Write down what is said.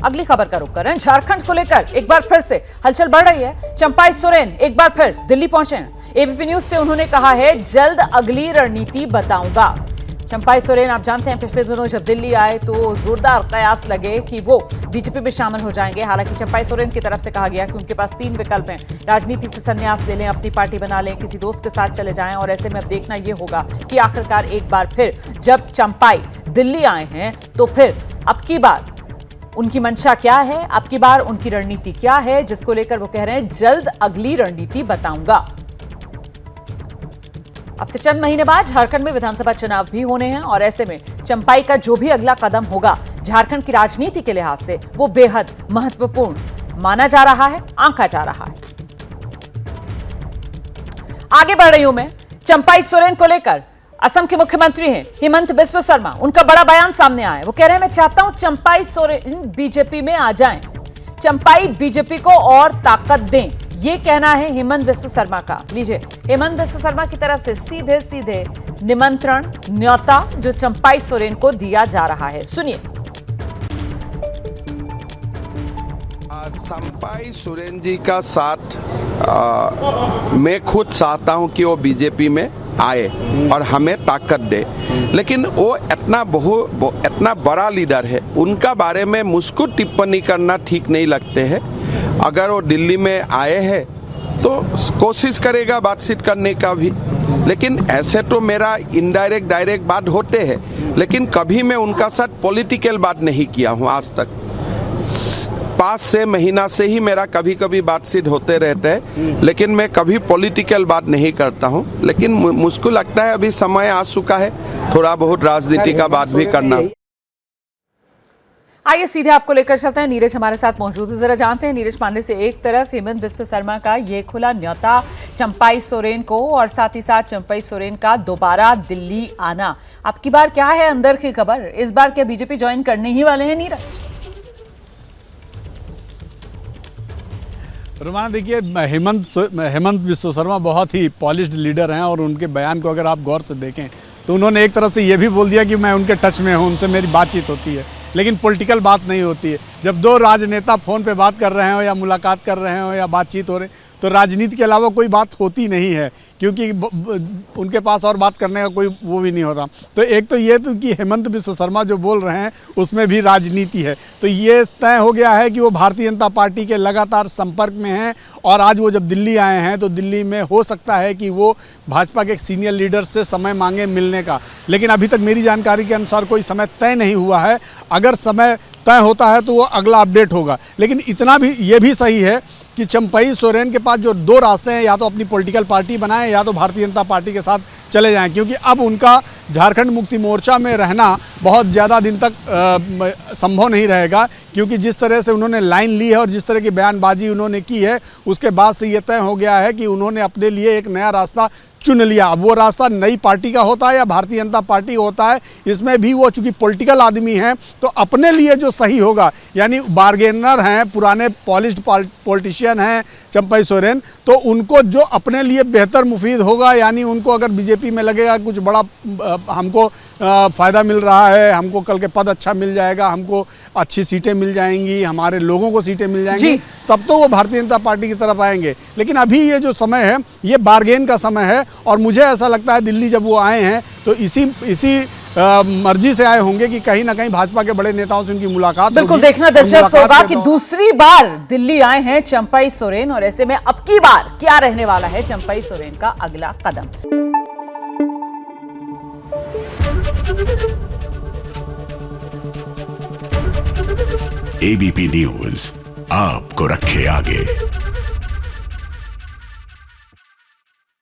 अगली खबर का रुख करें। झारखंड को लेकर एक बार फिर से हलचल बढ़ रही है। चंपाई सोरेन एक बार फिर दिल्ली पहुंचे हैं। एबीपी न्यूज से उन्होंने कहा है, जल्द अगली रणनीति बताऊंगा। चंपाई सोरेन आप जानते हैं, पिछले दिनों जब दिल्ली आए तो जोरदार कयास लगे कि वो बीजेपी में शामिल हो जाएंगे। हालांकि चंपाई सोरेन की तरफ से कहा गया कि उनके पास 3 विकल्प हैं। राजनीति से संन्यास ले लें, अपनी पार्टी बना लें, किसी दोस्त के साथ चले जाएं। और ऐसे में अब देखना यह होगा कि आखिरकार एक बार फिर जब चंपाई दिल्ली आए हैं तो फिर अब की बार उनकी मंशा क्या है, अब की बार उनकी रणनीति क्या है, जिसको लेकर वो कह रहे हैं जल्द अगली रणनीति बताऊंगा। अब से चंद महीने बाद झारखंड में विधानसभा चुनाव भी होने हैं और ऐसे में चंपाई का जो भी अगला कदम होगा झारखंड की राजनीति के लिहाज से वो बेहद महत्वपूर्ण माना जा रहा है, आंका जा रहा है। आगे बढ़ रही हूं मैं। चंपाई सोरेन को लेकर असम के मुख्यमंत्री हैं हेमंत बिस्वा शर्मा, उनका बड़ा बयान सामने आया है। वो कह रहे हैं, मैं चाहता हूं चंपाई सोरेन बीजेपी में आ जाएं, चंपाई बीजेपी को और ताकत दें। ये कहना है हेमंत बिस्वा शर्मा का। लीजिए हेमंत बिस्वा शर्मा की तरफ से सीधे सीधे निमंत्रण, न्योता जो चंपाई सोरेन को दिया जा रहा है, सुनिए। चंपाई सोरेन जी का साथ मैं खुद चाहता हूं कि वो बीजेपी में आए और हमें ताकत दे, लेकिन वो इतना बड़ा लीडर है, उनका बारे में मुझको टिप्पणी करना ठीक नहीं लगते है। अगर वो दिल्ली में आए हैं तो कोशिश करेगा बातचीत करने का भी, लेकिन ऐसे तो मेरा इनडायरेक्ट डायरेक्ट बात होते हैं, लेकिन कभी मैं उनका साथ पॉलिटिकल बात नहीं किया हूँ आज तक। 5-6 महीना से ही मेरा कभी कभी बातचीत होते रहते हैं, लेकिन मैं कभी पॉलिटिकल बात नहीं करता हूँ। लेकिन मुझको लगता है अभी समय आ चुका है थोड़ा बहुत राजनीति का बात भी करना। आइए सीधे आपको लेकर चलते हैं। नीरज हमारे साथ मौजूद है, जरा जानते हैं नीरज पांडे से। एक तरफ हेमंत बिस्वा शर्मा का ये खुला न्योता चंपाई सोरेन को और साथ ही साथ चंपाई सोरेन का दोबारा दिल्ली आना, अब की बार क्या है अंदर की खबर? इस बार क्या बीजेपी ज्वाइन करने ही वाले हैं नीरज? रुमाना, देखिए हेमंत बिस्वा शर्मा बहुत ही पॉलिश्ड लीडर हैं और उनके बयान को अगर आप गौर से देखें तो उन्होंने एक तरफ से ये भी बोल दिया कि मैं उनके टच में हूँ, उनसे मेरी बातचीत होती है, लेकिन पॉलिटिकल बात नहीं होती है। जब 2 राजनेता फ़ोन पे बात कर रहे हो या मुलाकात कर रहे हो या बातचीत हो रही, तो राजनीति के अलावा कोई बात होती नहीं है, क्योंकि उनके पास और बात करने का कोई वो भी नहीं होता। तो एक तो ये तो कि हेमंत बिस्वा शर्मा जो बोल रहे हैं उसमें भी राजनीति है, तो ये तय हो गया है कि वो भारतीय जनता पार्टी के लगातार संपर्क में हैं। और आज वो जब दिल्ली आए हैं तो दिल्ली में हो सकता है कि वो भाजपा के एक सीनियर लीडर से समय मांगे मिलने का, लेकिन अभी तक मेरी जानकारी के अनुसार कोई समय तय नहीं हुआ है। अगर समय तय होता है तो वो अगला अपडेट होगा। लेकिन इतना भी ये भी सही है कि चंपाई सोरेन के पास जो 2 रास्ते हैं, या तो अपनी पॉलिटिकल पार्टी बनाएं या तो भारतीय जनता पार्टी के साथ चले जाएं, क्योंकि अब उनका झारखंड मुक्ति मोर्चा में रहना बहुत ज़्यादा दिन तक संभव नहीं रहेगा, क्योंकि जिस तरह से उन्होंने लाइन ली है और जिस तरह की बयानबाजी उन्होंने की है, उसके बाद से ये तय हो गया है कि उन्होंने अपने लिए एक नया रास्ता चुन लिया। अब वो रास्ता नई पार्टी का होता है या भारतीय जनता पार्टी होता है, इसमें भी वो चूंकि पॉलिटिकल आदमी हैं तो अपने लिए जो सही होगा, यानी बार्गेनर हैं, पुराने पॉलिश्ड पॉलिटिशियन हैं चंपाई सोरेन, तो उनको जो अपने लिए बेहतर मुफीद होगा, यानी उनको अगर बीजेपी में लगेगा कुछ बड़ा हमको फ़ायदा मिल रहा है, हमको कल के पद अच्छा मिल जाएगा, हमको अच्छी सीटें मिल जाएंगी, हमारे लोगों को सीटें मिल जाएंगी, तब तो वो भारतीय जनता पार्टी की तरफ आएंगे। लेकिन अभी ये जो समय है ये बार्गेन का समय है, और मुझे ऐसा लगता है दिल्ली जब वो आए हैं तो इसी मर्जी से आए होंगे कि कहीं ना कहीं भाजपा के बड़े नेताओं से उनकी मुलाकात बिल्कुल देखना दिलचस्प होगा कि दूसरी बार दिल्ली आए हैं चंपाई सोरेन, और ऐसे में अब की बार क्या रहने वाला है चंपाई सोरेन का अगला कदम। एबीपी न्यूज आपको रखे आगे।